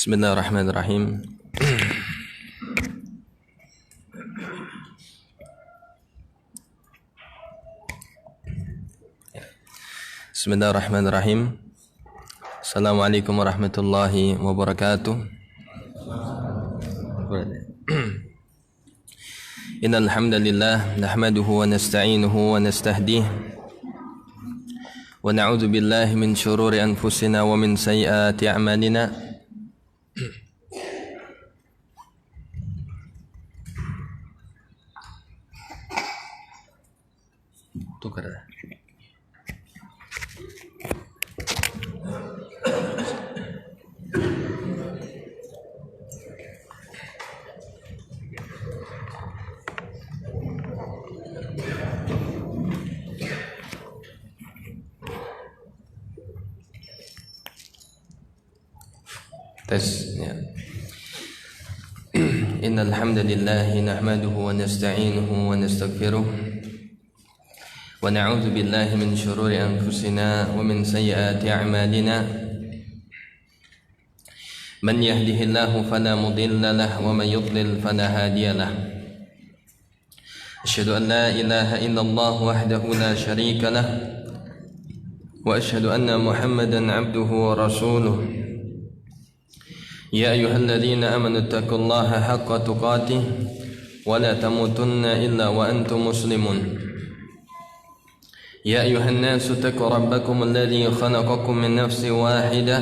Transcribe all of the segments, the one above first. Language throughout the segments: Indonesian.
Bismillahirrahmanirrahim. Bismillahirrahmanirrahim. Assalamualaikum warahmatullahi wabarakatuh. Innal hamdalillah nahmaduhu wa nasta'inuhu wa nastahdihi wa na'udzu billahi min shururi anfusina wa min sayyiati a'malina. Tukar. Tes ya. Innal hamdalillah nahmaduhu wa nasta'inuhu wa nastaghfiruh wa na'udzu billahi min shururi anfusina wa min sayyiati a'malina. Man yahdihillahu fala mudilla lahu wa man yudlil fala hadiya lahu. Asyhadu an la ilaha illallah wahdahu la syarika lahu wa asyhadu anna Muhammadan 'abduhu wa rasuluh. Ya ayyuhalladzina amanu taqullaha haqqa tuqatih wa la tamutunna illa wa antum muslimun. Ya ayyuhan nasu taqu rabbakum alladzi khalaqakum min nafsin wahidah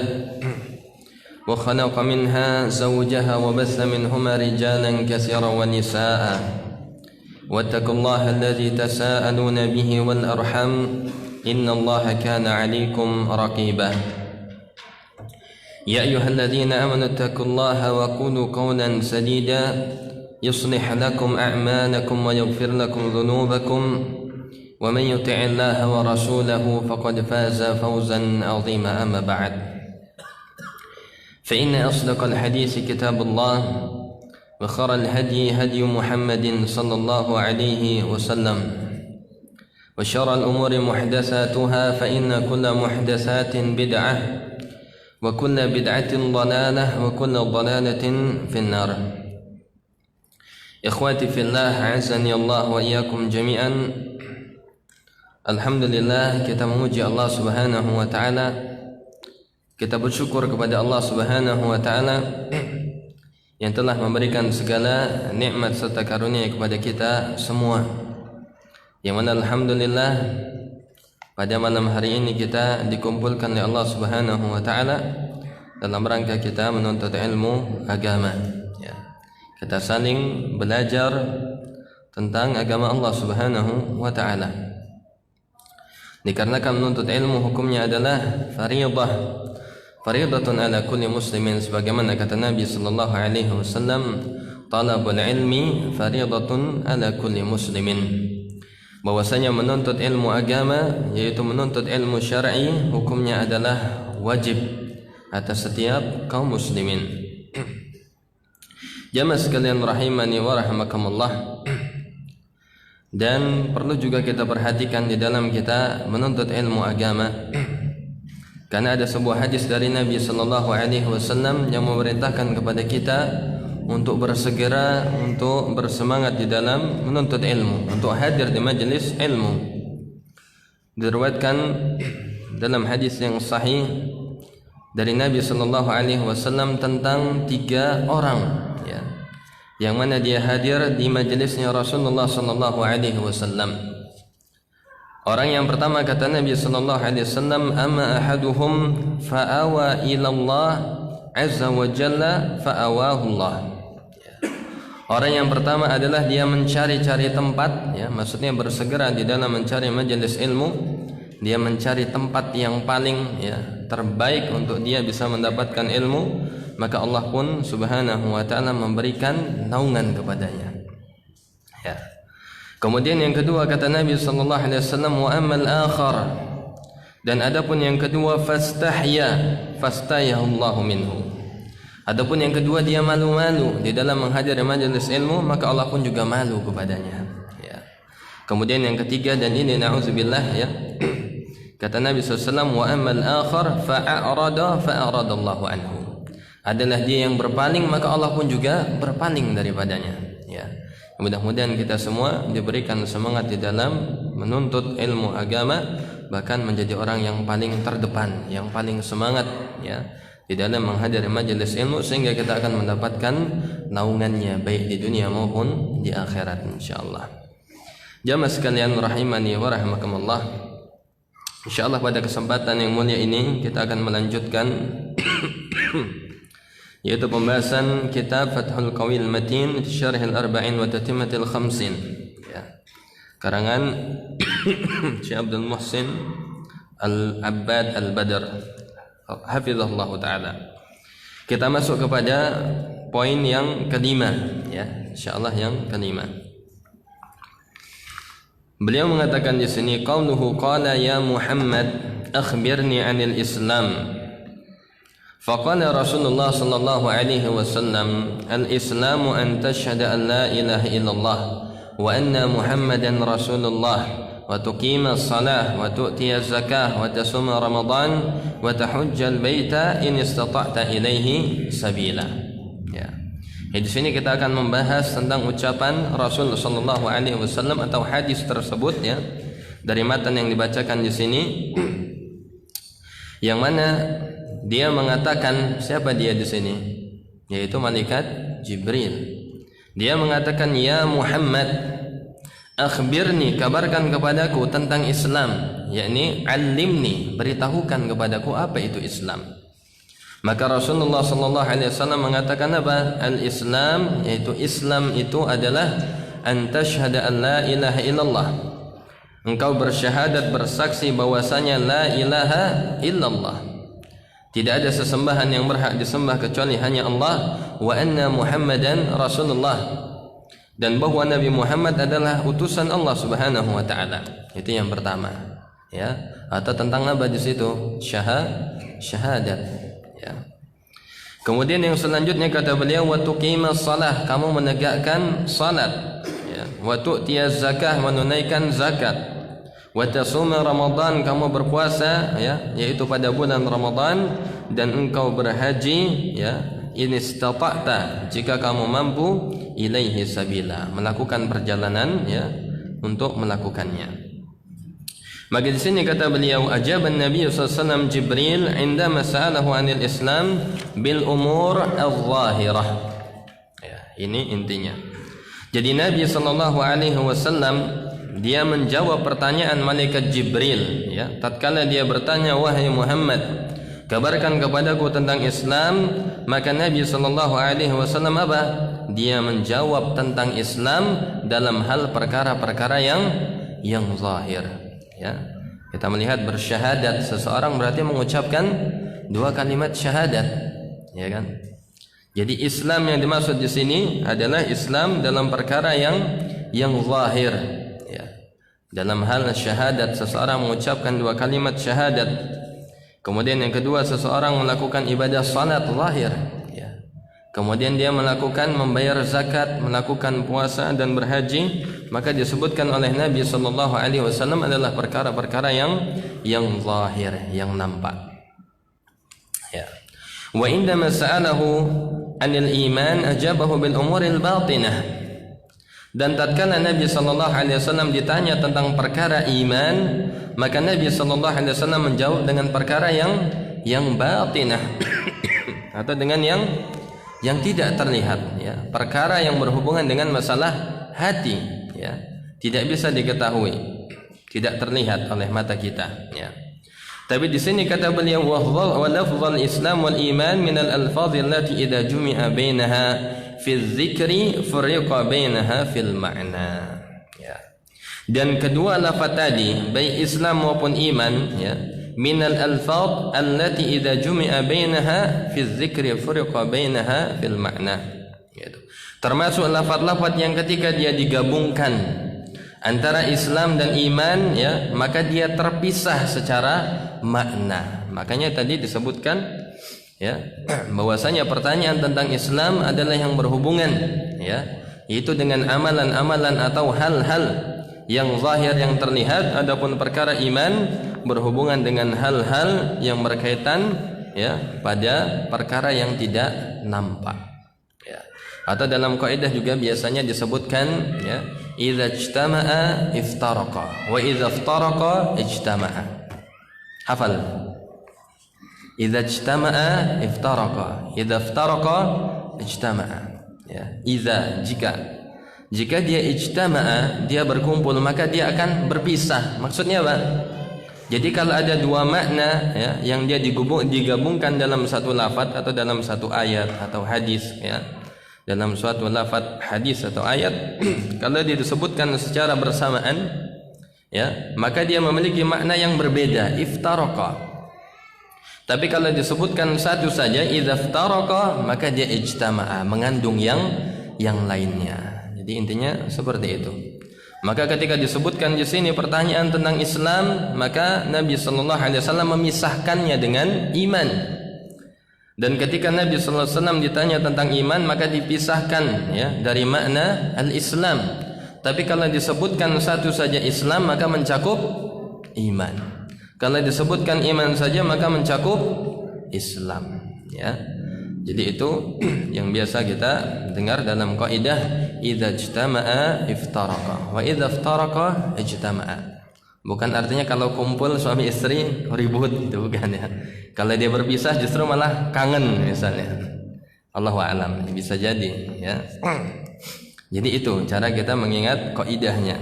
wa khalaqa minha zawjaha wa bassa minhuma rijalan katsiran wa nisaa'a wattaqullaha alladzi tasaaluna bihi wal arham innallaha kana 'alaykum raqiba. يا أيها الذين آمنوا اتقوا الله وقولوا قولا سديدا يصلح لكم أعمالكم ويغفر لكم ذنوبكم ومن يطع الله ورسوله فقد فاز فوزا عظيما. أما بعد فإن أصدق الحديث كتاب الله وخير الهدي هدي محمد صلى الله عليه وسلم وشر الأمور محدثاتها فإن كل محدثات بدعة وكل بدعة ضلالة وكل ضلالة في النار. Ikhwati fillah, a'azzani Allah wa iyyakum jami'an. Alhamdulillah, kita memuji Allah Subhanahu wa taala. Kita bersyukur kepada Allah Subhanahu wa taala yang telah memberikan segala nikmat serta karunia kepada kita semua. Yang mana alhamdulillah pada malam hari ini kita dikumpulkan oleh Allah Subhanahu wa taala dalam rangka kita menuntut ilmu agama ya. Kita saling belajar tentang agama Allah Subhanahu wa taala. Dikarenakan menuntut ilmu hukumnya adalah fardhatun ala kulli muslimin, sebagaimana kata Nabi sallallahu alaihi wasallam, talabul ilmi fardhatun ala kulli muslimin. Bahwasanya menuntut ilmu agama, yaitu menuntut ilmu syar'i, hukumnya adalah wajib atas setiap kaum muslimin. Jamaah sekalian rahimani wa rahimakumullah. Dan perlu juga kita perhatikan di dalam kita menuntut ilmu agama, karena ada sebuah hadis dari Nabi sallallahu alaihi wasallam yang memerintahkan kepada kita untuk bersegera, untuk bersemangat di dalam menuntut ilmu, untuk hadir di majelis ilmu. Diriwayatkan dalam hadis yang sahih dari Nabi sallallahu alaihi wasallam tentang 3 orang ya, yang mana dia hadir di majelisnya Rasulullah sallallahu alaihi wasallam. Orang yang pertama kata Nabi sallallahu alaihi wasallam, "Amma ahaduhum fa'awa ila Allah azza wa jalla fa'awahu Allah." Orang yang pertama adalah dia mencari-cari tempat ya, maksudnya bersegera di dalam mencari majelis ilmu. Dia mencari tempat yang paling ya terbaik untuk dia bisa mendapatkan ilmu, maka Allah pun subhanahu wa ta'ala memberikan naungan kepadanya ya. Kemudian yang kedua kata Nabi sallallahu alaihi wasallam, "Wa ammal akhar," dan adapun yang kedua, fastahyahu minhu. Adapun yang kedua dia malu-malu di dalam menghadiri majelis ilmu, maka Allah pun juga malu kepadanya ya. Kemudian yang ketiga, dan ini na'udzubillah ya, kata Nabi SAW, "Wa ammal akhar fa'aradallahu anhu." Adalah dia yang berpaling, maka Allah pun juga berpaling daripadanya ya. Mudah-mudahan kita semua diberikan semangat di dalam menuntut ilmu agama, bahkan menjadi orang yang paling terdepan, yang paling semangat ya di dalam menghadiri majelis ilmu, sehingga kita akan mendapatkan naungannya baik di dunia maupun di akhirat insyaallah. Jamaah sekalian rahimani wa rahimakumullah. Insyaallah pada kesempatan yang mulia ini kita akan melanjutkan yaitu pembahasan kitab Fathul Qawil Matin Syarh al-Arba'in wa Tatimmatil Khamsin ya, karangan Syekh Abdul Muhsin Al-Abbad Al-Badr hafizahullah ta'ala. Kita masuk kepada poin yang kelima ya, insyaallah yang kelima. Beliau mengatakan di sini, qauluhu qala ya Muhammad akhbirni 'anil Islam. Faqala Rasulullah sallallahu alaihi wasallam, al-Islamu an tashhada an la ilaha illallah wa anna Muhammadan Rasulullah wa tuqima as-salah wa tu'tiya az-zakah wa tasuma Ramadan wa tahujja al-baita in istata'ta ilaihi sabila. Ya. Di sini kita akan membahas tentang ucapan Rasul sallallahu alaihi wasallam atau hadis tersebut ya, dari matan yang dibacakan di sini, yang mana dia mengatakan, siapa dia di sini? Yaitu malaikat Jibril. Dia mengatakan, ya Muhammad, akhbirni, kabarkan kepadaku tentang Islam, yakni alimni, beritahukan kepadaku apa itu Islam. Maka Rasulullah sallallahu alaihi wasallam mengatakan apa? Al-Islam, yaitu Islam itu adalah an tashhada an la ilaha illallah. Engkau bersyahadat, bersaksi bahwasanya la ilaha illallah, tidak ada sesembahan yang berhak disembah kecuali hanya Allah, wa anna Muhammadan Rasulullah, dan bahwa Nabi Muhammad adalah utusan Allah Subhanahu wa taala. Itu yang pertama, ya. Atau tentang apa di situ? Syahadat, ya. Kemudian yang selanjutnya kata beliau, wa tuqimas shalah, kamu menegakkan salat, ya. Wa tu'tiyaz zakah, menunaikan zakat. Wa tasuma Ramadan, kamu berpuasa ya, yaitu pada bulan Ramadan, dan engkau berhaji ya, in istata'ta, jika kamu mampu, ilaihi sabila, melakukan perjalanan ya untuk melakukannya. Maka di sini kata beliau, ajaban Nabi sallallahu alaihi wasallam Jibril indama sa'alahu 'anil Islam bil umur adh-dhahirah. Ya, ini intinya. Jadi Nabi sallallahu alaihi wasallam dia menjawab pertanyaan malaikat Jibril ya, tatkala dia bertanya, wahai Muhammad, kabarkan kepadaku tentang Islam. Maka Nabi sallallahu alaihi wasallam apa? Dia menjawab tentang Islam dalam hal perkara-perkara yang zahir ya. Kita melihat bersyahadat, seseorang berarti mengucapkan 2 kalimat syahadat, ya kan? Jadi Islam yang dimaksud di sini adalah Islam dalam perkara yang zahir. Dalam hal syahadat, seseorang mengucapkan 2 kalimat syahadat. Kemudian yang kedua, seseorang melakukan ibadah salat zahir ya. Kemudian dia melakukan membayar zakat, melakukan puasa dan berhaji, maka disebutkan oleh Nabi sallallahu alaihi wasallam adalah perkara-perkara yang zahir, yang nampak. Ya. Wa indama sa'alahu 'anil iman ajabahu bil umuril batinah. Dan tatkala Nabi sallallahu alaihi wasallam ditanya tentang perkara iman, maka Nabi sallallahu alaihi wasallam menjawab dengan perkara yang batinah atau dengan yang tidak terlihat, ya, perkara yang berhubungan dengan masalah hati, ya, tidak bisa diketahui, tidak terlihat oleh mata kita, ya. Tapi di sini kata beliau wa lafzul Islam wal iman min al alfaz allati idza jumi'a bainaha fi dzikri furiqa bainaha fil ma'na, ya. Dan kedua lafaz tadi baik Islam maupun iman, ya, min al alfaz allati idza jumi'a bainaha fi dzikri furiqa bainaha fil ma'na, gitu. Termasuk lafaz-lafaz yang ketika dia digabungkan antara Islam dan iman, ya, maka dia terpisah secara makna. Makanya tadi disebutkan, ya, bahwasanya pertanyaan tentang Islam adalah yang berhubungan, ya, yaitu dengan amalan-amalan atau hal-hal yang zahir yang terlihat. Adapun perkara iman berhubungan dengan hal-hal yang berkaitan, ya, pada perkara yang tidak nampak, ya. Atau dalam kaidah juga biasanya disebutkan, ya, idza ijtama'a iftaraqa wa idza iftaraqa ijtama'a. Hafal. Idza ijtama'a iftaraqa, idza iftaraqa ijtama'a, ya. Idza, jika dia ijtama'a, dia berkumpul, maka dia akan berpisah. Maksudnya apa? Jadi kalau ada dua makna, ya, yang dia digabungkan dalam satu lafaz atau dalam satu ayat atau hadis, ya, dalam suatu lafaz hadis atau ayat, kalau dia disebutkan secara bersamaan, ya, maka dia memiliki makna yang berbeda, iftaraqa. Tapi kalau disebutkan satu saja, idza iftaraqa, maka dia ijtama'a, mengandung yang lainnya. Jadi intinya seperti itu. Maka ketika disebutkan di sini pertanyaan tentang Islam, maka Nabi sallallahu alaihi wasallam memisahkannya dengan iman. Dan ketika Nabi sallallahu alaihi wasallam ditanya tentang iman, maka dipisahkan, ya, dari makna al-Islam. Tapi kalau disebutkan satu saja Islam, maka mencakup iman. Kalau disebutkan iman saja, maka mencakup Islam, ya. Jadi itu yang biasa kita dengar dalam kaidah idza ijtama'a iftaraqa wa idza iftaraqa ijtama'a. Bukan artinya kalau kumpul suami istri ribut, itu bukan, ya. Kalau dia berpisah justru malah kangen misalnya. Allahu a'lam, bisa jadi, ya. Jadi itu cara kita mengingat kaidahnya.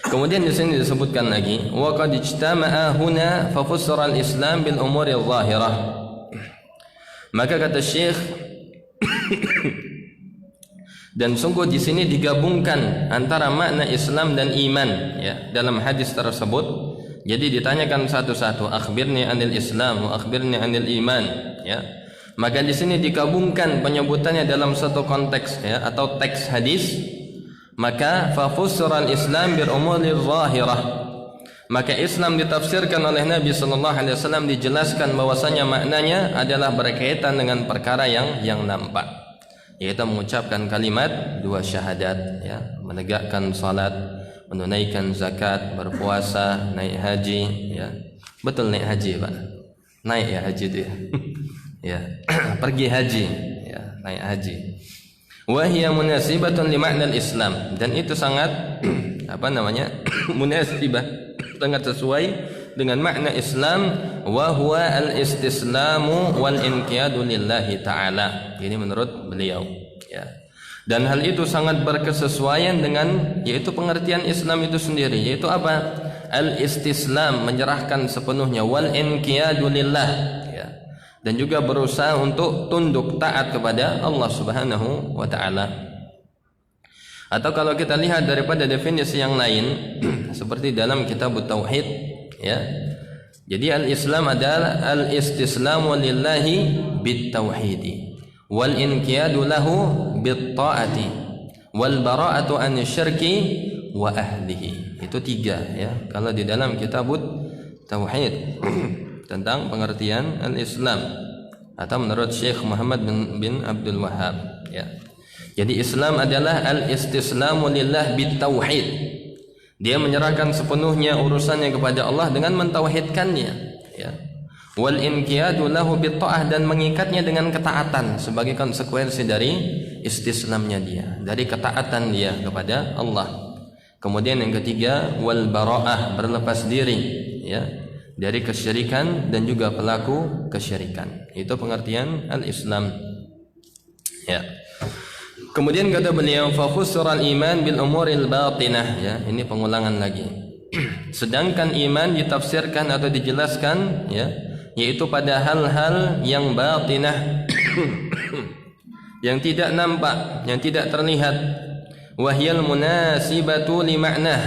Kemudian di sini disebutkan lagi wa qad ijtama'a huna fa fassara al-Islam bil umuri adh-dhahirah. Maka kata Syekh dan sungguh di sini digabungkan antara makna Islam dan iman, ya, dalam hadis tersebut. Jadi ditanyakan satu-satu, akhbirni anil Islam wa akhbirni anil iman, ya. Maka di sini digabungkan penyebutannya dalam satu konteks, ya, atau teks hadis. Maka fa fussira al-Islam bil umuri zahirah. Maka Islam ditafsirkan oleh Nabi sallallahu alaihi wasallam, dijelaskan bahwasanya maknanya adalah berkaitan dengan perkara yang nampak, yaitu mengucapkan kalimat dua syahadat, ya, menegakkan salat, menunaikan zakat, berpuasa, naik haji, ya. Betul naik haji, Pak. Naik, ya, haji itu, ya. Ya, pergi haji, ya, naik haji. Wa hiya munasibatun li ma'na al-Islam, dan itu sangat munasibah, sangat sesuai dengan makna Islam. Wa huwa al-istislamu wal inqiyadu lillahi ta'ala. Ini menurut beliau, ya. Dan hal itu sangat berkesesuaian dengan, yaitu pengertian Islam itu sendiri, yaitu apa? Al-istislam, menyerahkan sepenuhnya, wal inqiyadu lillah, ya. Dan juga berusaha untuk tunduk taat kepada Allah Subhanahu wa taala. Atau kalau kita lihat daripada definisi yang lain seperti dalam kitab Tauhid, ya. Jadi al-Islam adalah al-istislamu lillahi bit-tauhidi wal inqiyadu lahu bit-ta'ati wal bara'atu an syirki wa ahlihi. Itu tiga, ya, kalau di dalam kitab Tauhid tentang pengertian al-Islam, atau menurut Syekh Muhammad bin Abdul Wahhab, ya. Jadi Islam adalah al-istislamu lillah bit-tauhid. Dia menyerahkan sepenuhnya urusannya kepada Allah dengan mentauhidkannya, ya. wal inqiyadu lahu bitta'ah, dan mengikatnya dengan ketaatan sebagai konsekuensi dari istislamnya dia, dari ketaatan dia kepada Allah. Kemudian yang ketiga, wal bara'ah, berlepas diri ya dari kesyirikan dan juga pelaku kesyirikan. Itu pengertian al-Islam. Ya. Kemudian kata beliau, fa khusral iman bil umuril batinah, ya, ini pengulangan lagi. Sedangkan iman ditafsirkan atau dijelaskan ya, yaitu pada hal-hal yang batinah yang tidak nampak, yang tidak terlihat, wahyal munasibatu li ma'nah,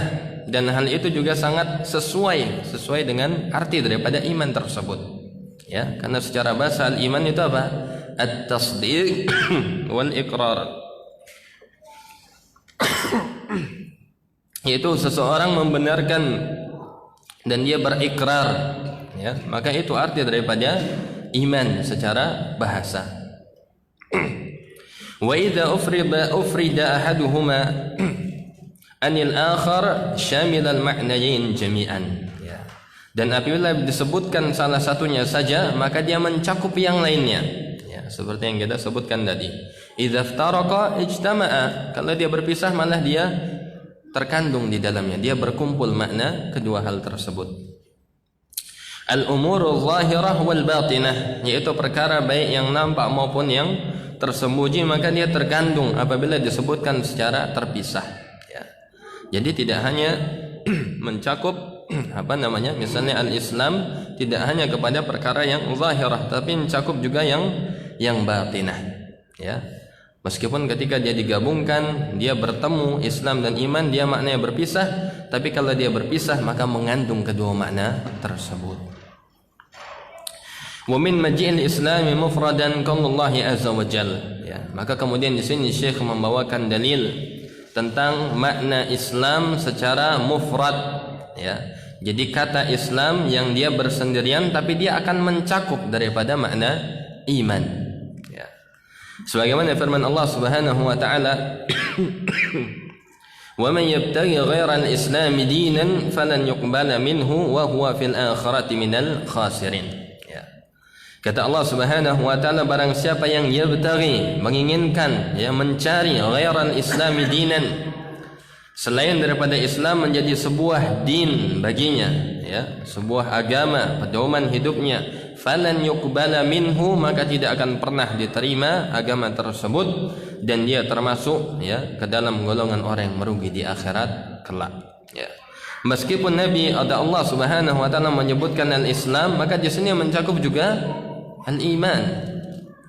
dan hal itu juga sangat sesuai dengan arti daripada iman tersebut ya, karena secara bahasa al-iman itu apa? At-tasdiq wal iqrar, yaitu seseorang membenarkan dan dia berikrar ya, maka itu arti daripada iman secara bahasa. Wa idza ufrida ahaduhuma anil akhar syamil al ma'nayain jami'an ya. Dan apabila disebutkan salah satunya saja, maka dia mencakup yang lainnya ya, seperti yang kita sebutkan tadi. Idza iftaraqa ijtama'a, kalau dia berpisah malah dia terkandung di dalamnya, dia berkumpul makna kedua hal tersebut. Al-umurul zahirah wal batinah, yaitu perkara baik yang nampak maupun yang tersembunyi, maka dia terkandung apabila disebutkan secara terpisah ya. Jadi tidak hanya mencakup misalnya al-Islam tidak hanya kepada perkara yang zahirah, tapi mencakup juga yang batinah ya. Meskipun ketika dia digabungkan, dia bertemu Islam dan iman, dia maknanya berpisah, tapi kalau dia berpisah maka mengandung kedua makna tersebut. Wa min maji'il islami mufradan qaulullahi azza wa jalla ya. Maka kemudian di sini Syekh membawakan dalil tentang makna Islam secara mufrad ya. Jadi kata Islam yang dia bersendirian tapi dia akan mencakup daripada makna iman ya. Sebagaimana firman Allah Subhanahu wa taala, wa man yabtaghi ghairal islami dinan falan yuqbala minhu wa huwa fil akhirati minal khasirin. Kata Allah Subhanahu wa taala, barang siapa yang yabtaghi, menginginkan ya, mencari ghairal islami dinan, selain daripada Islam menjadi sebuah din baginya ya, sebuah agama pedoman hidupnya, falan yuqbala minhu, maka tidak akan pernah diterima agama tersebut, dan dia termasuk ya ke dalam golongan orang yang merugi di akhirat kelak ya. Meskipun Nabi atau Allah Subhanahu wa taala menyebutkan al-Islam, maka di sini mencakup juga al-iman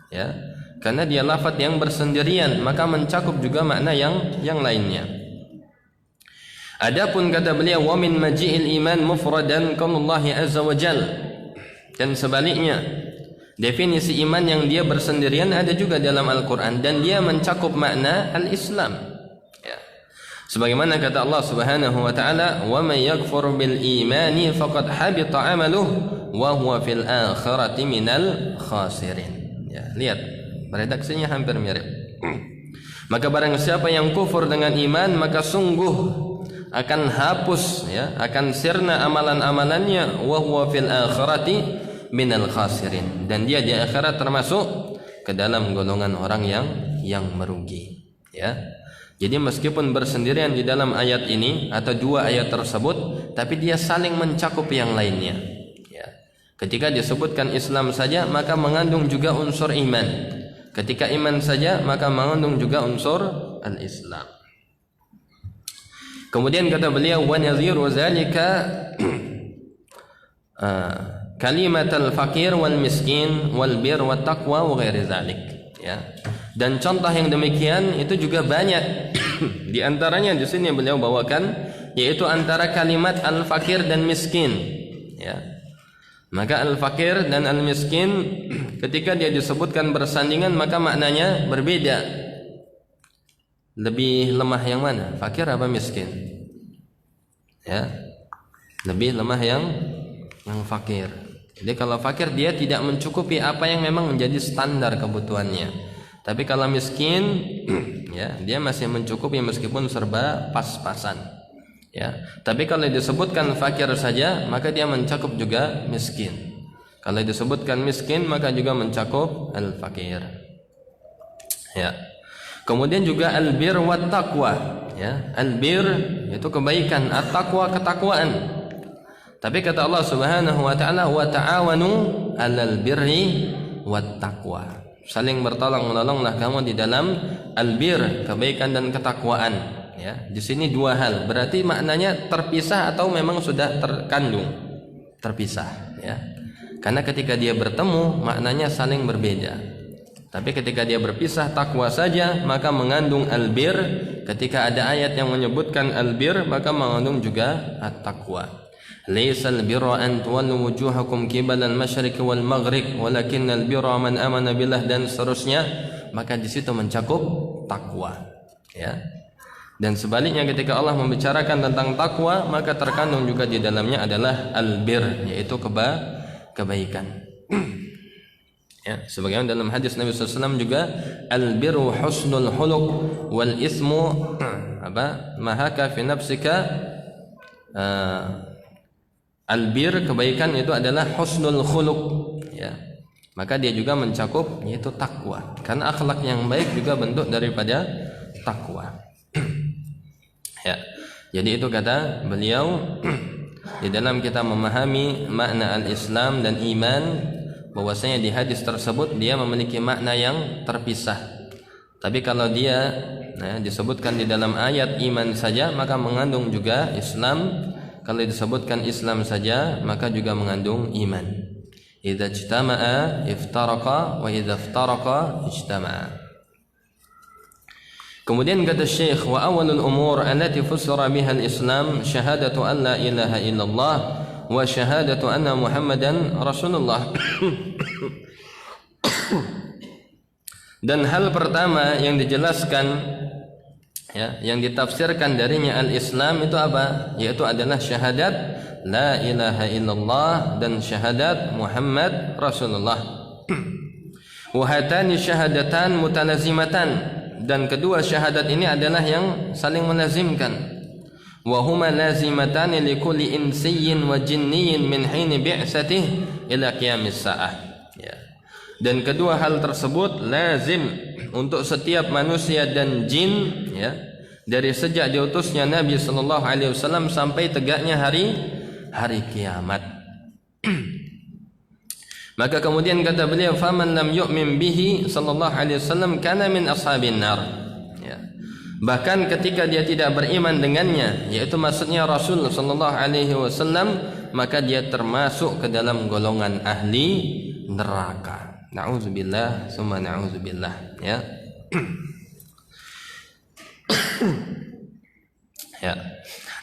ya, karena dia lafaz yang bersendirian, maka mencakup juga makna yang lainnya. Adapun kata beliau, wa min maji'il iman mufradan qaulullahi azza wa jalla, dan sebaliknya definisi iman yang dia bersendirian ada juga dalam Al-Qur'an, dan dia mencakup makna al-Islam ya. Sebagaimana kata Allah Subhanahu wa taala, wa may yakfur bil imani faqad habita 'amaluhu wa huwa fil akhirati minal khasirin ya. Lihat, redaksinya hampir mirip. Maka barang siapa yang kufur dengan iman, maka sungguh akan hapus ya, akan sirna amalan-amalannya, wa huwa fil akhirati minal khasirin, dan dia di akhirat termasuk ke dalam golongan orang yang merugi ya. Jadi meskipun bersendirian di dalam ayat ini atau dua ayat tersebut, tapi dia saling mencakup yang lainnya ya. Ketika disebutkan Islam saja, maka mengandung juga unsur iman. Ketika iman saja, maka mengandung juga unsur al-Islam. Kemudian kata beliau, wa nadhiru zalika kalimatul fakir wal miskin wal bir wat taqwa wa ghairi zalik ya. Dan contoh yang demikian itu juga banyak. Di antaranya di sini beliau bawakan, yaitu antara kalimat al-fakir dan miskin ya. Maka al-fakir dan al-miskin ketika dia disebutkan bersandingan, maka maknanya berbeda. Lebih lemah yang mana? Fakir apa miskin? Ya. Lebih lemah yang fakir. Jadi kalau fakir dia tidak mencukupi apa yang memang menjadi standar kebutuhannya. Tapi kalau miskin ya, dia masih mencukupi meskipun serba pas-pasan ya. Tapi kalau disebutkan fakir saja, maka dia mencakup juga miskin. Kalau disebutkan miskin maka juga mencakup al-fakir. Ya. Kemudian juga albir wa taqwa, ya. Albir itu kebaikan, at-taqwa ketakwaan. Tapi kata Allah Subhanahu wa taala, wa ta'awanu 'alal birri wat taqwa. Saling bertolong-menolonglah kamu di dalam albir, kebaikan dan ketakwaan, ya. Di sini dua hal, berarti maknanya terpisah atau memang sudah terkandung? Terpisah, ya. Karena ketika dia bertemu maknanya saling berbeda. Tapi ketika dia berpisah takwa saja maka mengandung albir. Ketika ada ayat yang menyebutkan albir maka mengandung juga at-taqwa. Laisal birra an tuwallu wujuhakum qibalal masyriqi wal maghrib walakinnal birra man amana billah, dan seterusnya. Maka di situ mencakup takwa, ya. Dan sebaliknya ketika Allah membicarakan tentang takwa maka terkandung juga di dalamnya adalah albir, yaitu kebaikan. Ya, sebagaimana dalam hadis Nabi SAW juga, al-birru husnul khuluq wal ismu mahaka fi nafsika. Albir, kebaikan itu adalah husnul khuluq, ya. Maka dia juga mencakup yaitu takwa, karena akhlak yang baik juga bentuk daripada takwa. Ya. Jadi itu kata beliau di dalam kita memahami makna al-Islam dan iman, bahwasanya di hadis tersebut dia memiliki makna yang terpisah. Tapi kalau dia disebutkan di dalam ayat iman saja maka mengandung juga Islam. Kalau disebutkan Islam saja maka juga mengandung iman. Idza ijtama'a iftaraqa wa idza iftaraqa ijtama'a. Kemudian kata Syekh, wa awwalul umur allati fusira biha al-Islam syahadatu an la ilaha illallah wa syahadatu anna Muhammadan Rasulullah. Dan hal pertama yang dijelaskan, ya, yang ditafsirkan darinya al-Islam itu apa? Yaitu adalah syahadat la ilaha illallah dan syahadat Muhammad Rasulullah. Wa hatani syahadatan mutalazimatan, dan kedua syahadat ini adalah yang saling melazimkan. Wa huma lazimatani likulli insiyyin wa jinniyyin min hini bi'satihi ila qiyamis saah. Ya. Dan kedua hal tersebut lazim untuk setiap manusia dan jin, ya, dari sejak diutusnya Nabi sallallahu alaihi wasallam sampai tegaknya hari kiamat. Maka kemudian kata beliau, faman lam yu'min bihi sallallahu alaihi wasallam kana min ashabin nar. Bahkan ketika dia tidak beriman dengannya, yaitu maksudnya Rasul sallallahu alaihi wasallam, maka dia termasuk ke dalam golongan ahli neraka. Nauzubillah summa nauzubillah, ya. Ya.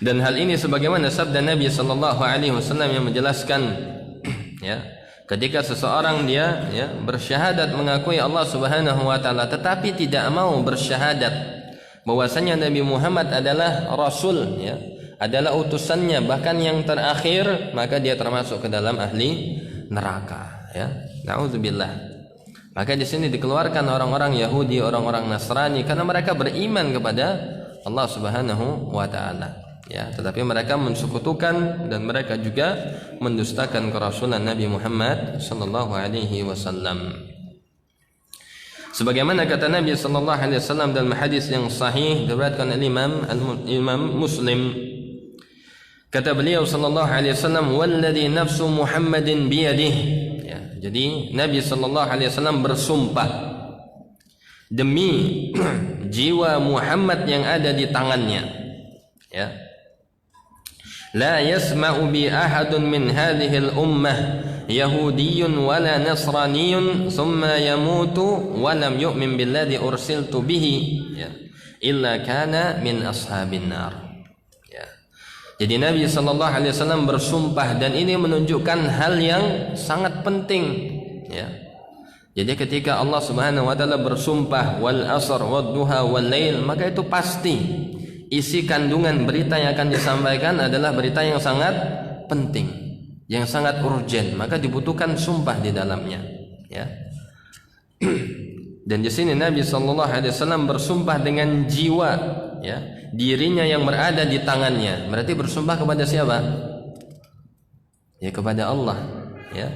Dan hal ini sebagaimana sabda Nabi sallallahu alaihi wasallam yang menjelaskan, ya, ketika seseorang dia, ya, bersyahadat mengakui Allah Subhanahu wa taala tetapi tidak mau bersyahadat bahwasanya Nabi Muhammad adalah Rasul, ya, adalah utusannya, bahkan yang terakhir, maka dia termasuk ke dalam ahli neraka, ya. Nauzubillah. Maka di sini dikeluarkan orang-orang Yahudi, orang-orang Nasrani karena mereka beriman kepada Allah Subhanahu wa taala, ya, tetapi mereka mensekutukan dan mereka juga mendustakan kerasulan Nabi Muhammad sallallahu alaihi wasallam. Sebagaimana kata Nabi sallallahu alaihi wasallam dalam hadis yang sahih diriwayatkan oleh Imam Muslim, kata beliau sallallahu alaihi wasallam, walladzi nafsu Muhammadin biyadihi. Ya, jadi Nabi sallallahu alaihi wasallam bersumpah demi jiwa Muhammad yang ada di tangannya, ya. La yasma'u bi ahadun min hadhihi al-ummah yahudiyyun wala nasraniyyun thumma yamutu wa lam yu'min billadhi ursiltu bihi, ya, illa kana min ashabin nar. Ya. Jadi Nabi sallallahu alaihi wasallam bersumpah, dan ini menunjukkan hal yang sangat penting, ya. Jadi ketika Allah Subhanahu wa taala bersumpah wal asr wad duha wal lail, maka itu pasti isi kandungan berita yang akan disampaikan adalah berita yang sangat penting, yang sangat urgent, maka dibutuhkan sumpah di dalamnya, ya. Dan di sini Nabi sallallahu alaihi wasallam bersumpah dengan jiwa, ya, dirinya yang berada di tangannya. Berarti bersumpah kepada siapa? Ya, kepada Allah, ya.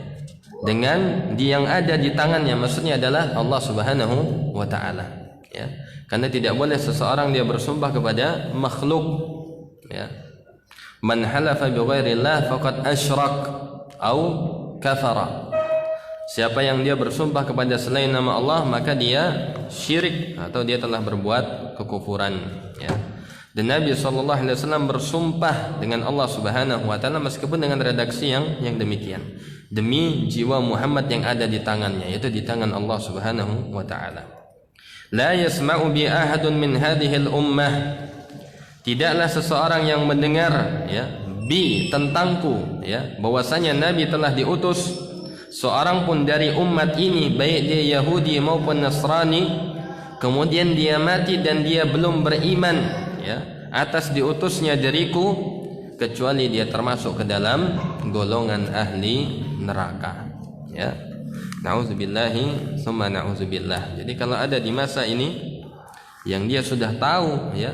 dengan yang ada di tangannya, maksudnya adalah Allah Subhanahu wa taala, ya. Karena tidak boleh seseorang dia bersumpah kepada makhluk, ya. Man halafa bi ghairillah faqad asyrak au kafara. Siapa yang dia bersumpah kepada selain nama Allah, maka dia syirik atau dia telah berbuat kekufuran, ya. Dan Nabi SAW bersumpah dengan Allah Subhanahu wa taala meskipun dengan redaksi yang demikian, demi jiwa Muhammad yang ada di tangannya, yaitu di tangan Allah Subhanahu wa taala. La yasma'u bi ahadun min hadhihi al-ummah. Tidaklah seseorang yang mendengar, ya, bi tentangku, ya, bahwasanya Nabi telah diutus seorang pun dari umat ini, baik dia Yahudi maupun Nasrani, kemudian dia mati dan dia belum beriman, ya, atas diutusnya dariku, kecuali dia termasuk ke dalam golongan ahli neraka, ya. Nauzubillahi summa nauzubillah. Jadi kalau ada di masa ini yang dia sudah tahu, ya,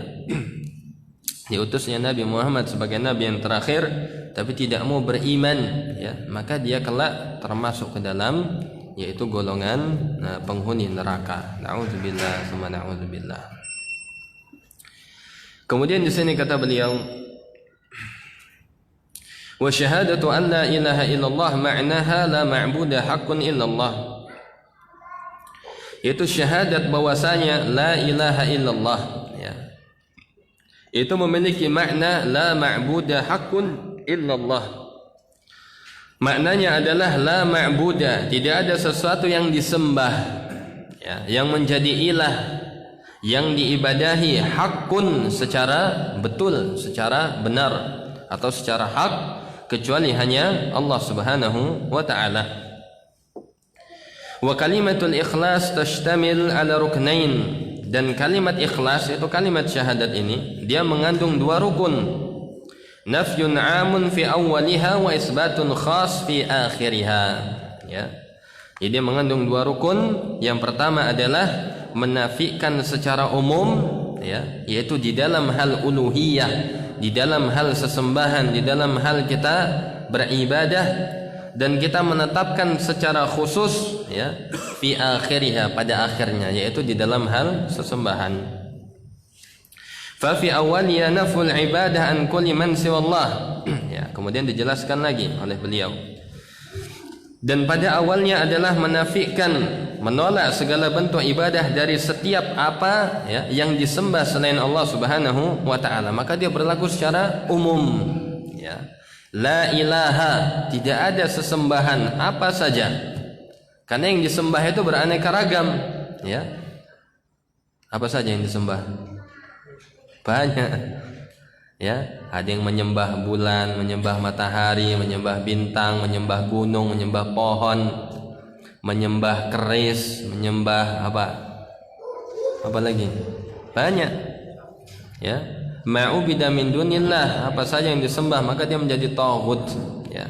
diutusnya Nabi Muhammad sebagai nabi yang terakhir, tapi tidak mau beriman, ya, maka dia kelak termasuk ke dalam, yaitu golongan penghuni neraka. Nauzubillah summa nauzubillah. Kemudian di sini kata beliau, wa syahadatu an la ilaha illallah ma'naha la ma'budu haqqun illallah. Itu syahadat bahwasanya la ilaha illallah, ya, itu memiliki makna la ma'budu haqqun illallah. Maknanya adalah la ma'budu, tidak ada sesuatu yang disembah, ya, yang menjadi ilah, yang diibadahi, hakun secara betul, secara benar atau secara hak, kecuali hanya Allah Subhanahu wa taala. Wa kalimatul ikhlas tashtamil ala ruknain. Dan kalimat ikhlas, itu kalimat syahadat ini, dia mengandung dua rukun. Nafyun 'amun fi awwaliha wa isbatun khas fi akhiriha, ya. Jadi dia mengandung dua rukun. Yang pertama adalah menafikan secara umum, ya, yaitu di dalam hal uluhiyah, di dalam hal sesembahan, di dalam hal kita beribadah, dan kita menetapkan secara khusus, ya, fi akhiriha, pada akhirnya, yaitu di dalam hal sesembahan. Fa fi awwaliya naful ibadah an kulli man siwallah. Ya, kemudian dijelaskan lagi oleh beliau. Dan pada awalnya adalah menafikan, menolak segala bentuk ibadah dari setiap apa, ya, yang disembah selain Allah Subhanahu wa taala. Maka dia berlaku secara umum, ya. La ilaha, tidak ada sesembahan apa saja. Karena yang disembah itu beraneka ragam, ya. Apa saja yang disembah? Banyak, ya. Ada yang menyembah bulan, menyembah matahari, menyembah bintang, menyembah gunung, menyembah pohon, menyembah keris, menyembah apa lagi? Banyak, ya. Ma'ubida min dunillah, apa saja yang disembah maka dia menjadi taghut, ya.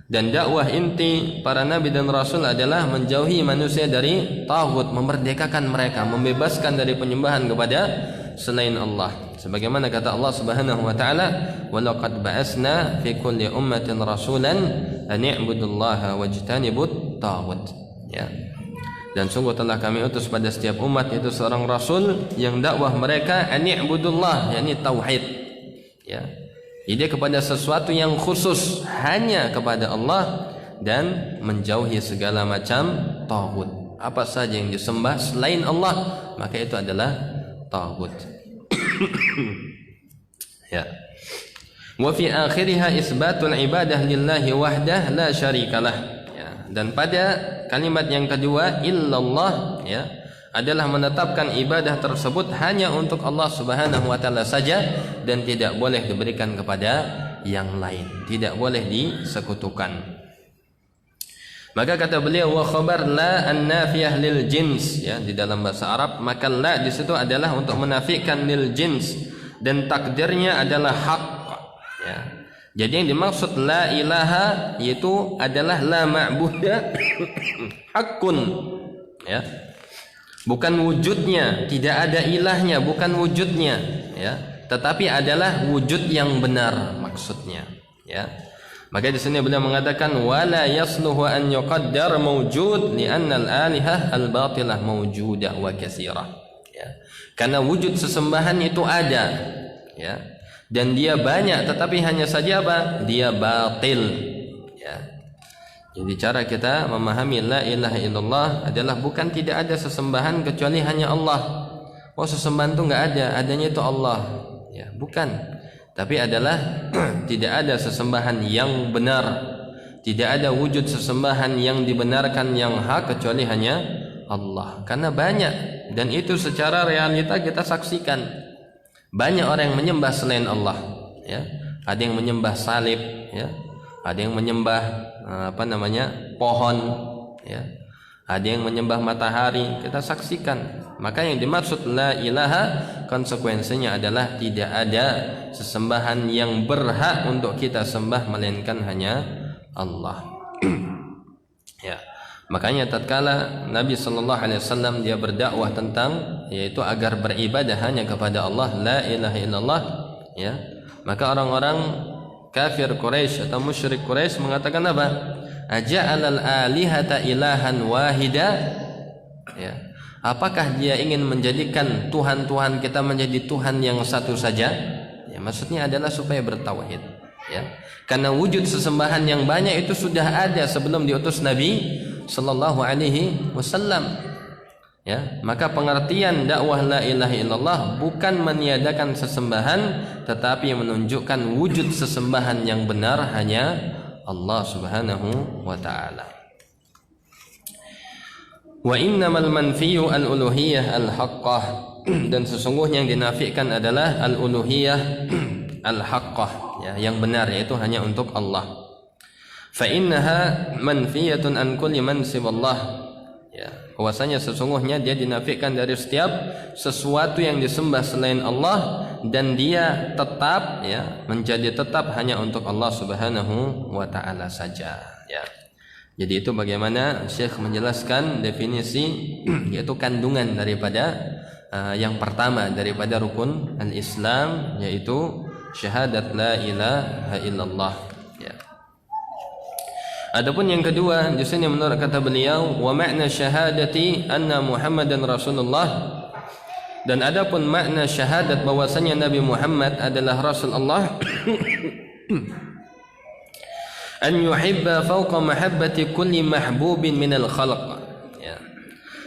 Dan dakwah inti para nabi dan rasul adalah menjauhi manusia dari taghut, memerdekakan mereka, membebaskan dari penyembahan kepada selain Allah. Sebagaimana kata Allah Subhanahu wa taala, "Wa laqad ba'asna fi kulli ummatin rasulan an i'budullaha wajtanibut taghut." Ya. Dan sungguh telah kami utus pada setiap umat itu seorang rasul yang dakwah mereka an i'budullah, yakni tauhid, ya. Jadi kepada sesuatu yang khusus, hanya kepada Allah, dan menjauhi segala macam taghut. Apa saja yang disembah selain Allah, maka itu adalah taghut. Ya. Wa fi akhiriha isbatul ibadah lillahi wahdah la syarikalah. Ya. Dan pada kalimat yang kedua, illallah, ya, adalah menetapkan ibadah tersebut hanya untuk Allah Subhanahu wa taala saja dan tidak boleh diberikan kepada yang lain, tidak boleh disekutukan. Maka kata beliau, wa khabar la an-nafiyah lil jins, ya, di dalam bahasa Arab, maka la di situ adalah untuk menafikan lil jins, dan takdirnya adalah hak, ya. Jadi yang dimaksud la ilaha yaitu adalah la ma'buda hakun, ya. Bukan wujudnya, tidak ada ilahnya, bukan wujudnya, ya, tetapi adalah wujud yang benar maksudnya, ya. Maka di sini beliau mengatakan wala yasluhu an yuqaddar mawjud li'anna al-alihah al-batilah mawjudah wa katsirah. Ya. Karena wujud sesembahan itu ada, ya. Dan dia banyak, tetapi hanya saja apa? Dia batil. Ya. Jadi cara kita memahami la ilaha illallah adalah bukan tidak ada sesembahan kecuali hanya Allah. Oh, sesembahan itu enggak ada, adanya itu Allah. Ya, bukan. Tapi adalah tidak ada sesembahan yang benar, tidak ada wujud sesembahan yang dibenarkan yang hak kecuali hanya Allah. Karena banyak, dan itu secara realita kita saksikan. Banyak orang yang menyembah selain Allah, ya. Ada yang menyembah salib, ya. Ada yang menyembah pohon, ya. Ada yang menyembah matahari, kita saksikan. Maka yang dimaksud la ilaha konsekuensinya adalah tidak ada sesembahan yang berhak untuk kita sembah melainkan hanya Allah. Ya. Makanya tatkala Nabi sallallahu alaihi wasallam dia berdakwah tentang yaitu agar beribadah hanya kepada Allah, la ilaha illallah, ya. Maka orang-orang kafir Quraisy atau musyrik Quraisy mengatakan apa? Aja'alal alihata ilahan wahida, ya. Apakah dia ingin menjadikan Tuhan-Tuhan kita menjadi Tuhan yang satu saja? Ya, maksudnya adalah supaya bertauhid, ya. Karena wujud sesembahan yang banyak itu sudah ada sebelum diutus Nabi sallallahu alaihi wasallam. Ya, maka pengertian dakwah la ilaha illallah bukan meniadakan sesembahan, tetapi menunjukkan wujud sesembahan yang benar hanya Allah subhanahu wa ta'ala. Wa innamal manfiyu al-uluhiyah al-haqqah, dan sesungguhnya yang dinafikan adalah al-uluhiyah al-haqqah, ya, yang benar, yaitu hanya untuk Allah. Fa innaha manfiyatun an kulli mansiballah, ya, bahwasanya sesungguhnya dia dinafikan dari setiap sesuatu yang disembah selain Allah, dan dia tetap, ya, menjadi tetap hanya untuk Allah subhanahu wa ta'ala saja, ya. Jadi itu bagaimana Syekh menjelaskan definisi yaitu kandungan daripada yang pertama daripada rukun al-Islam, yaitu syahadat la ilaha illallah, ya. Adapun yang kedua di sini menurut kata beliau wa ma'na syahadati anna Muhammadan Rasulullah, dan adapun makna syahadat bahwasanya Nabi Muhammad adalah Rasul Allah, an yuhibba fawqa mahabbati kulli mahbubin minal khalq, ya,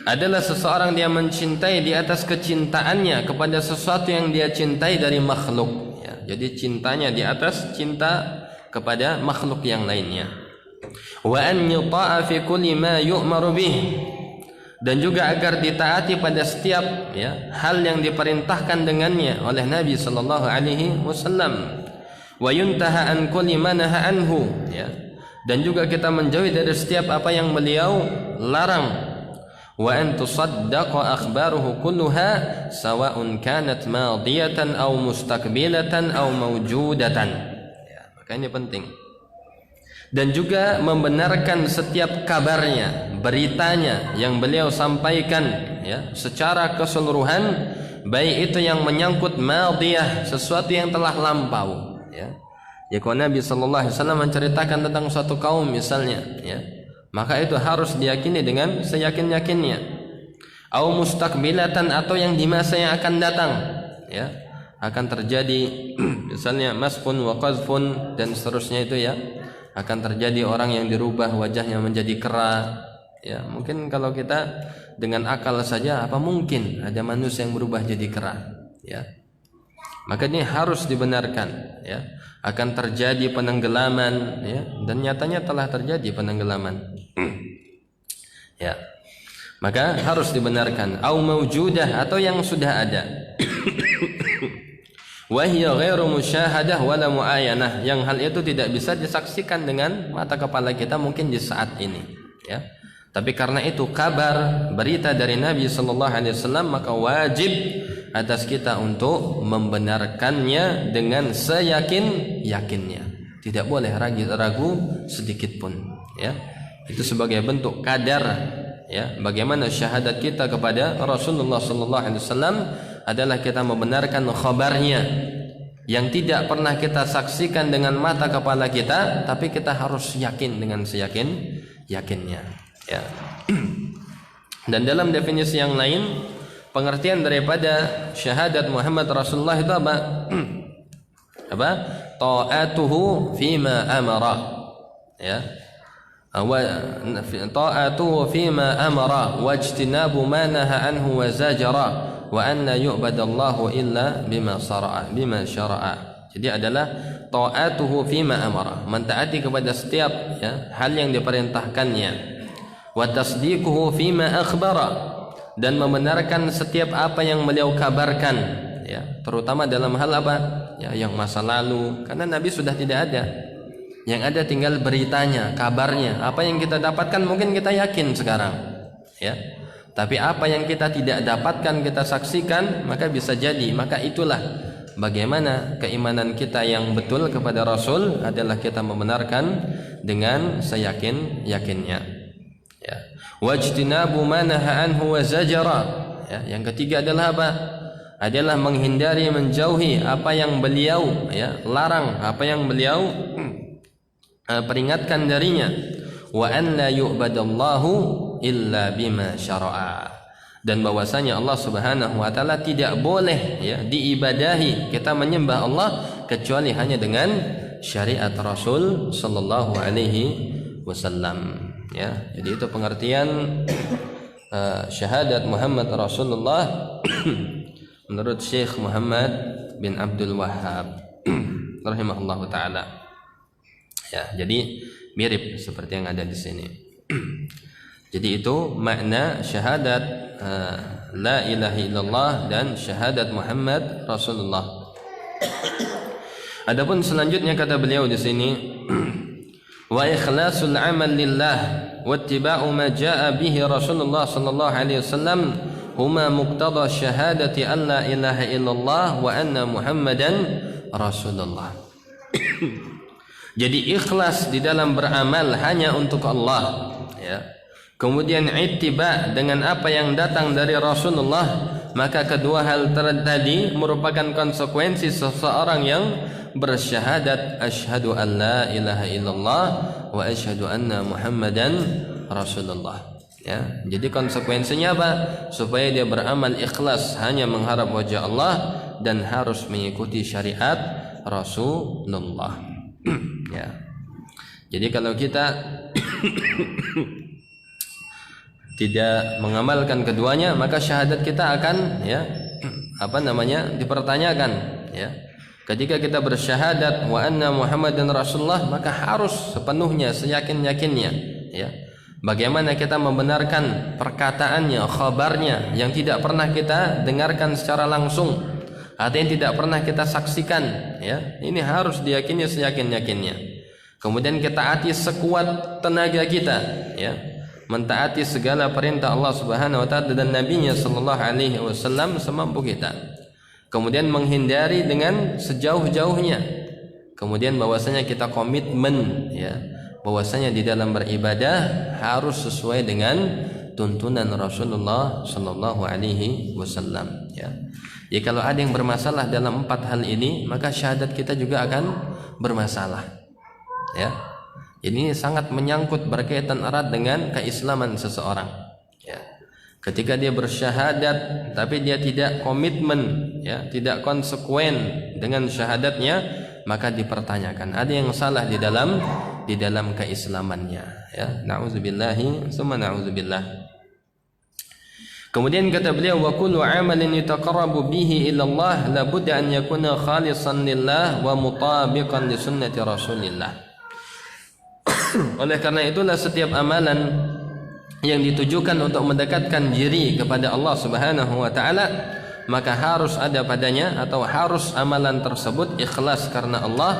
adalah seseorang dia mencintai di atas kecintaannya kepada sesuatu yang dia cintai dari makhluk, ya. Jadi cintanya di atas cinta kepada makhluk yang lainnya. Wa an yuta'a fi kulli ma yu'maru bih, dan juga agar ditaati pada setiap, ya, hal yang diperintahkan dengannya oleh Nabi sallallahu alaihi wasallam. Wa yuntaha an kulli ma naha anhu, ya. Dan juga kita menjauhi dari setiap apa yang beliau larang. Wa an tusaddaqa akhbaruhu kulluha sawa'un kanat madiyatan aw mustaqbilatan aw mawjudatan, ya, maka ini penting. Dan juga membenarkan setiap kabarnya, beritanya yang beliau sampaikan, ya, secara keseluruhan, baik itu yang menyangkut madiyah, sesuatu yang telah lampau, ya. Ya, kalau Nabi sallallahu alaihi wasallam menceritakan tentang suatu kaum misalnya, ya, maka itu harus diyakini dengan seyakin-yakinnya. Au mustaqbilatan, atau yang di masa yang akan datang, ya, akan terjadi misalnya masfun wa qazfun dan seterusnya itu, ya. Akan terjadi orang yang dirubah wajahnya menjadi kera, ya. Mungkin kalau kita dengan akal saja apa mungkin ada manusia yang berubah jadi kera, ya. Maka ini harus dibenarkan, ya. Akan terjadi penenggelaman, ya, dan nyatanya telah terjadi penenggelaman. Ya. Maka harus dibenarkan. Au maujudah, atau yang sudah ada. Wa hiya ghairu musyahadah wala muayanah, yang hal itu tidak bisa disaksikan dengan mata kepala kita mungkin di saat ini, ya. Tapi karena itu kabar, berita dari Nabi sallallahu alaihi wasallam, maka wajib atas kita untuk membenarkannya dengan seyakin-yakinnya. Tidak boleh ragu sedikit pun, ya. Itu sebagai bentuk kadar, ya, bagaimana syahadat kita kepada Rasulullah sallallahu alaihi wasallam adalah kita membenarkan khabarnya, yang tidak pernah kita saksikan dengan mata kepala kita, tapi kita harus yakin dengan yakinnya. Ya. Dan dalam definisi yang lain, pengertian daripada syahadat Muhammad Rasulullah itu apa? Apa? Ta'atuhu fima amara. Ya. Ta'atuhu fima amara wajtinabu ma naha anhu wa zajara wa an la yu'badallahu illa bima syara'a. Jadi adalah ta'atuhu fima amara, mentaati kepada setiap hal yang diperintahkannya, wa tasdiquhu fima akhbara, dan membenarkan setiap apa yang beliau kabarkan, terutama dalam hal apa? Yang masa lalu, karena Nabi sudah tidak ada. Yang ada tinggal beritanya, kabarnya. Apa yang kita dapatkan mungkin kita yakin sekarang, tapi apa yang kita tidak dapatkan, kita saksikan, maka bisa jadi. Maka itulah bagaimana keimanan kita yang betul kepada Rasul adalah kita membenarkan dengan seyakin-yakinnya. Wajtinabu ma naha anhu wa zajara. Yang ketiga adalah apa? Adalah menghindari, menjauhi apa yang beliau larang, apa yang beliau peringatkan darinya. Wa an la yu'badallahu illa bima syara'a, dan bahwasanya Allah Subhanahu wa taala tidak boleh diibadahi, kita menyembah Allah kecuali hanya dengan syariat Rasul sallallahu alaihi wasallam. Jadi itu pengertian syahadat Muhammad Rasulullah menurut Syekh Muhammad bin Abdul Wahhab rahimahullahu taala. Jadi mirip seperti yang ada di sini. Jadi itu makna syahadat la ilaha illallah dan syahadat Muhammad Rasulullah. Adapun selanjutnya kata beliau di sini, wa ikhlasul amal lillah wa ittiba'u ma jaa'a bihi Rasulullah sallallahu alaihi wasallam huma muqtada syahadati an la ilaha illallah wa anna Muhammadan Rasulullah. Jadi ikhlas di dalam beramal hanya untuk Allah, kemudian ittiba dengan apa yang datang dari Rasulullah, maka kedua hal tadi merupakan konsekuensi seseorang yang bersyahadat asyhadu an la ilaha illallah wa asyhadu anna Muhammadan Rasulullah. Jadi konsekuensinya apa? Supaya dia beramal ikhlas hanya mengharap wajah Allah dan harus mengikuti syariat Rasulullah. Jadi kalau kita tidak mengamalkan keduanya, maka syahadat kita akan dipertanyakan. Ketika kita bersyahadat wa anna Muhammadan Rasulullah, maka harus sepenuhnya seyakin-yakinnya. Bagaimana kita membenarkan perkataannya, khabarnya yang tidak pernah kita dengarkan secara langsung, atau yang tidak pernah kita saksikan, ini harus diyakini seyakin-yakinnya. Kemudian kita taati sekuat tenaga kita, mentaati segala perintah Allah Subhanahu wa taala dan nabinya sallallahu alaihi wasallam semampu kita. Kemudian menghindari dengan sejauh-jauhnya. Kemudian bahwasanya kita komitmen, bahwasanya di dalam beribadah harus sesuai dengan tuntunan Rasulullah sallallahu alaihi wasallam. Ya, kalau ada yang bermasalah dalam 4 hal ini, maka syahadat kita juga akan bermasalah. Ini sangat menyangkut, berkaitan erat dengan keislaman seseorang. Ketika dia bersyahadat tapi dia tidak komitmen, tidak konsekuen dengan syahadatnya, maka dipertanyakan ada yang salah di dalam keislamannya. Na'udzubillahi summa na'udzubillah. Kemudian kata beliau, wa kullu amalin yataqarrabu bihi ila Allah la budda an yakuna khalisan lillah wa mutabiqan li sunnati Rasulillah. Oleh karena itulah setiap amalan yang ditujukan untuk mendekatkan diri kepada Allah Subhanahu wa taala, maka harus ada padanya atau harus amalan tersebut ikhlas karena Allah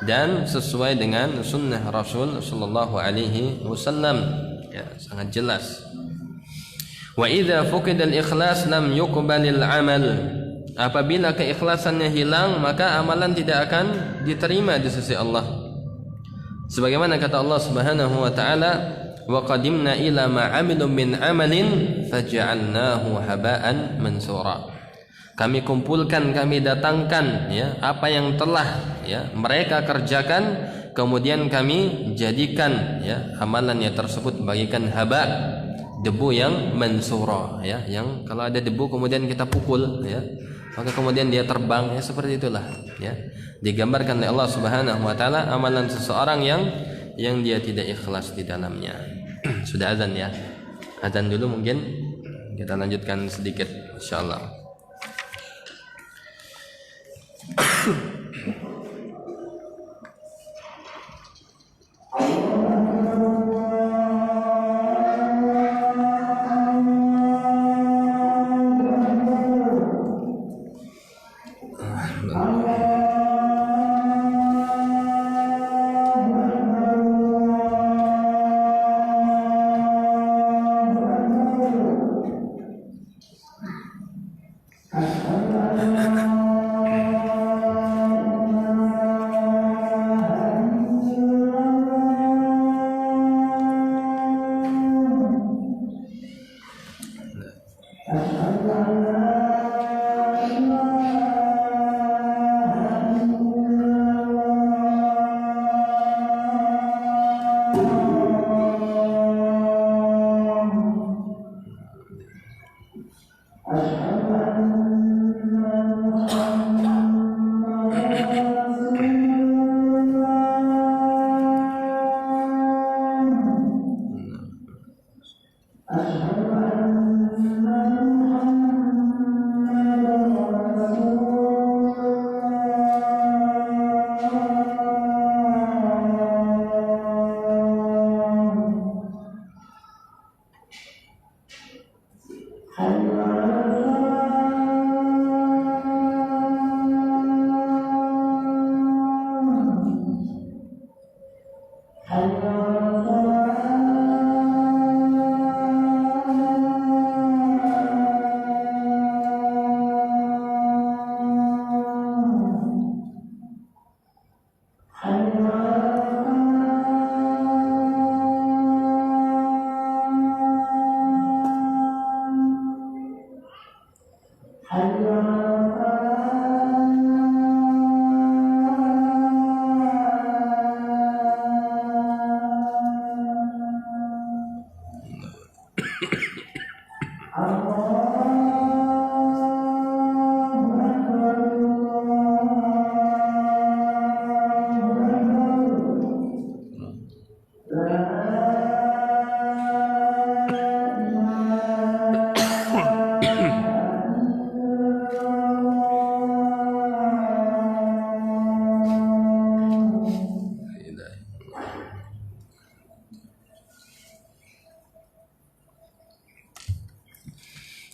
dan sesuai dengan sunnah Rasul sallallahu alaihi wasallam. Sangat jelas. Wa idza fuqida al-ikhlas lam yuqbalil amal. Apabila keikhlasannya hilang, maka amalan tidak akan diterima di sisi Allah. Sebagaimana kata Allah Subhanahu wa taala, wa qadimna ila ma 'amilu min 'amalin faj'alnahu haba'an mansura. kami kumpulkan, kami datangkan ya apa yang telah ya mereka kerjakan, kemudian kami jadikan ya amalannya tersebut bagikan haba, debu yang mansura ya, yang kalau ada debu kemudian kita pukul ya, maka kemudian dia terbang ya, seperti itulah ya. Digambarkan oleh Allah Subhanahu wa taala amalan seseorang yang dia tidak ikhlas di dalamnya. Sudah azan ya. Azan dulu, mungkin kita lanjutkan sedikit insyaallah.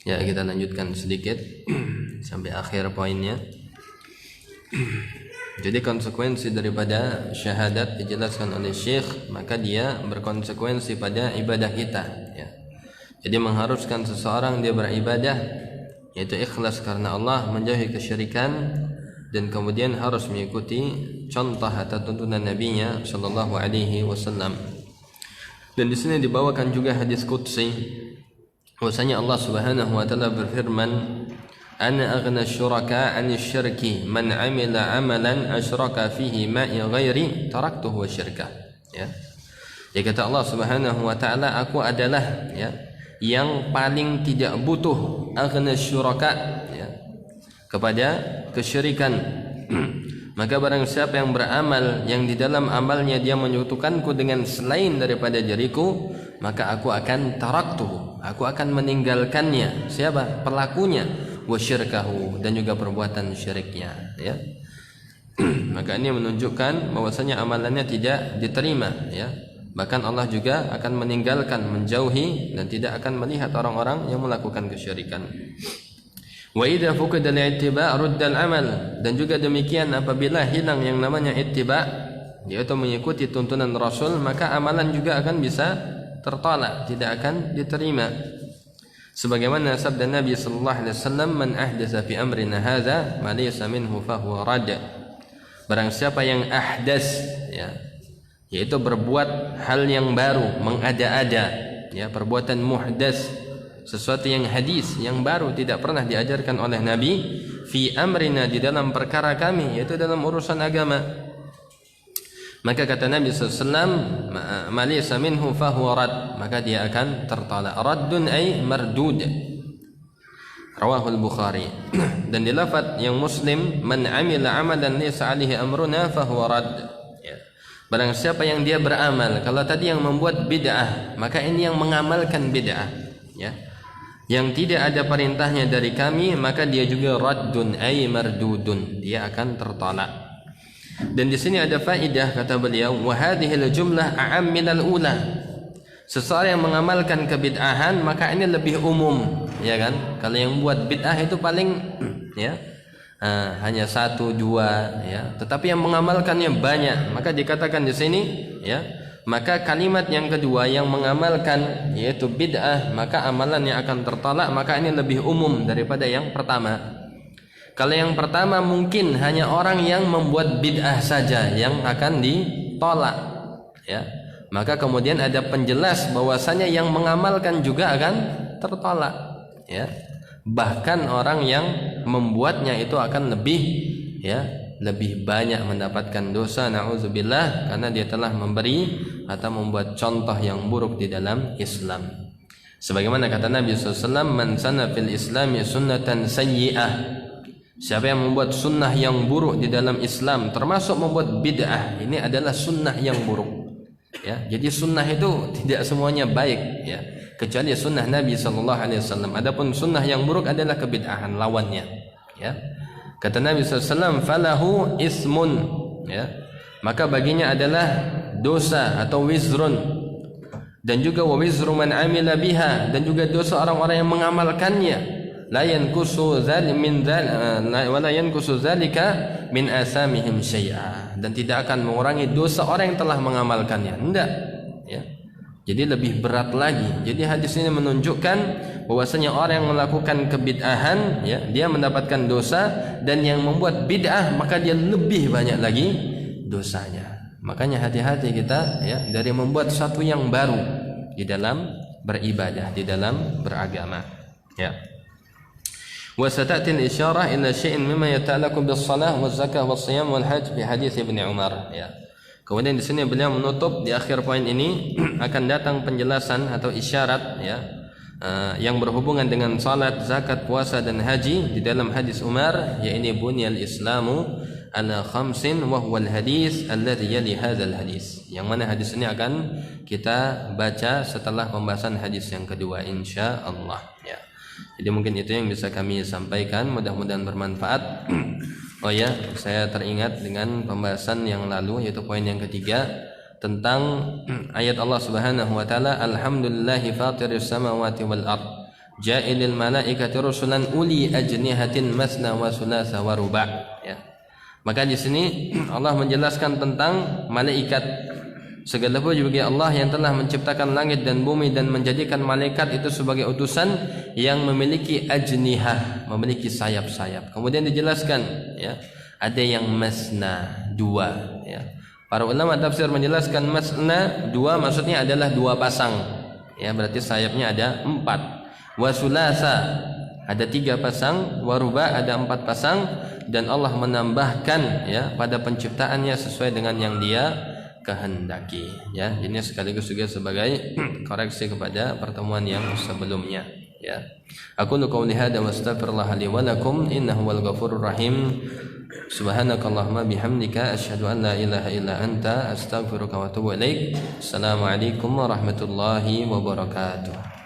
Ya, kita lanjutkan sedikit sampai akhir poinnya. Jadi konsekuensi daripada syahadat dijelaskan oleh Syekh, maka dia berkonsekuensi pada ibadah kita ya. Jadi mengharuskan seseorang dia beribadah yaitu ikhlas karena Allah, menjauhi kesyirikan, dan kemudian harus mengikuti contoh atau tuntunan Nabi-Nya sallallahu alaihi wasallam. Dan di sini dibawakan juga hadis qudsi bahwasanya Allah Subhanahu wa taala berfirman, "Ana aghna syuraka 'anil syirki man 'amila 'amalan asyraka fihi ma'i ghairi taraktuhu wa syirkah." Ya. Ya, kata Allah Subhanahu wa taala, aku adalah ya yang paling tidak butuh aghna syuraka ya kepada kesyirikan. Maka barang siapa yang beramal yang di dalam amalnya dia menyekutukanku dengan selain daripada diriku, maka aku akan taraktuhu, aku akan meninggalkannya. Siapa? Pelakunya. Wa syirkahu, dan juga perbuatan syiriknya ya. Maka ini menunjukkan bahwasanya amalannya tidak diterima ya. Bahkan Allah juga akan meninggalkan, menjauhi, dan tidak akan melihat orang-orang yang melakukan kesyirikan. Wa idza fuqida al-ittiba' rudda al-amal, dan juga demikian apabila hilang yang namanya ittiba', yaitu mengikuti tuntunan Rasul, maka amalan juga akan bisa tertolak, tidak akan diterima. Sebagaimana sabda Nabi sallallahu alaihi wasallam, "Man ahdatsa fi amrina hadza ma laysa minhu fa huwa rad." Barang siapa yang ahdas ya, yaitu berbuat hal yang baru, mengada-ada ya, perbuatan muhdas, sesuatu yang hadis, yang baru, tidak pernah diajarkan oleh Nabi, fi amrina, di dalam perkara kami, yaitu dalam urusan agama, maka kata Nabi SAW, ma laysa minhu fahuwa rad, maka dia akan tertolak. Raddun ay mardud, rawahul Bukhari. Dan di lafaz yang Muslim, man amila amalan laysa alaihi amruna fahuwa rad, ya. Barang siapa yang dia beramal, kalau tadi yang membuat bid'ah, maka ini yang mengamalkan bid'ah, ya, yang tidak ada perintahnya dari kami, maka dia juga raddun ay mardudun, dia akan tertolak. Dan di sini ada faedah, kata beliau, wa hadhil jumlah a'am minal ula. Seseorang yang mengamalkan kebid'ahan, maka ini lebih umum, ya kan? Kalau yang buat bid'ah itu paling ya hanya 1, 2, ya. Tetapi yang mengamalkannya banyak, maka dikatakan di sini, ya, maka kalimat yang kedua yang mengamalkan yaitu bid'ah, maka amalannya akan tertolak, maka ini lebih umum daripada yang pertama. Kalau yang pertama mungkin hanya orang yang membuat bid'ah saja yang akan ditolak, ya. Maka kemudian ada penjelas bahwasanya yang mengamalkan juga akan tertolak, ya. Bahkan orang yang membuatnya itu akan lebih, ya, lebih banyak mendapatkan dosa, na'udzubillah, karena dia telah memberi atau membuat contoh yang buruk di dalam Islam. Sebagaimana kata Nabi SAW, man sana fil islami sunnatan sayyi'ah, siapa yang membuat sunnah yang buruk di dalam Islam, termasuk membuat bid'ah, ini adalah sunnah yang buruk, ya. Jadi sunnah itu tidak semuanya baik, ya, kecuali sunnah Nabi SAW. Adapun sunnah yang buruk adalah kebid'ahan, lawannya, ya. Kata Nabi SAW, falahu ismun, ya, maka baginya adalah dosa atau wizrun, dan juga wa wizru man amila biha, dan juga dosa orang-orang yang mengamalkannya. La yankusu zalika min asamihim syai'a, dan tidak akan mengurangi dosa orang yang telah mengamalkannya. Tidak, ya. Jadi lebih berat lagi. Jadi hadis ini menunjukkan bahwasanya orang yang melakukan kebid'ahan, ya, dia mendapatkan dosa, dan yang membuat bid'ah maka dia lebih banyak lagi dosanya. Makanya hati-hati kita, ya, dari membuat sesuatu yang baru di dalam beribadah, di dalam beragama, ya. Wa sata'ti al-isyarah ila syai'in mimma yata'allaqu bis-shalah waz-zakah was-shiyam wal-hajj fi hadits Ibnu Umar, ya. Kemudian di sini beliau menutup di akhir poin ini akan datang penjelasan atau isyarat, ya, yang berhubungan dengan salat, zakat, puasa dan haji di dalam hadis Umar, yaitu bunyal Islamu ala khamsin wa huwa al-hadis alladhi yali hadzal hadis. Yang mana hadis ini akan kita baca setelah pembahasan hadis yang kedua insyaallah, ya. Jadi mungkin itu yang bisa kami sampaikan, mudah-mudahan bermanfaat. Oh ya, saya teringat dengan pembahasan yang lalu, yaitu poin yang ketiga tentang ayat Allah Subhanahu wa taala, alhamdulillahi fatiris samawati wal ard ja'ilil malaikati rusulan uli ajnihatin masna wa thulatha wa ruba', ya. Maka di sini Allah menjelaskan tentang malaikat. Segala puji bagi Allah yang telah menciptakan langit dan bumi dan menjadikan malaikat itu sebagai utusan yang memiliki ajnihah, memiliki sayap-sayap. Kemudian dijelaskan, ya, ada yang masna, 2, ya. Para ulama tafsir menjelaskan masna 2 maksudnya adalah 2 pasang, ya, berarti sayapnya ada 4. Wa thulatha ada 3 pasang, wa ruba ada 4 pasang, dan Allah menambahkan, ya, pada penciptaannya sesuai dengan yang Dia kehendaki, ya. Ini sekaligus juga sebagai koreksi kepada pertemuan yang sebelumnya, ya. Aku qauli hada wa astaghfirullah li wa lakum innahu wal ghafurur rahim. Subhanakallahumma bihamdika asyhadu an la ilaha illa anta astaghfiruka wa atubu ilaik. Assalamualaikum warahmatullahi wabarakatuh.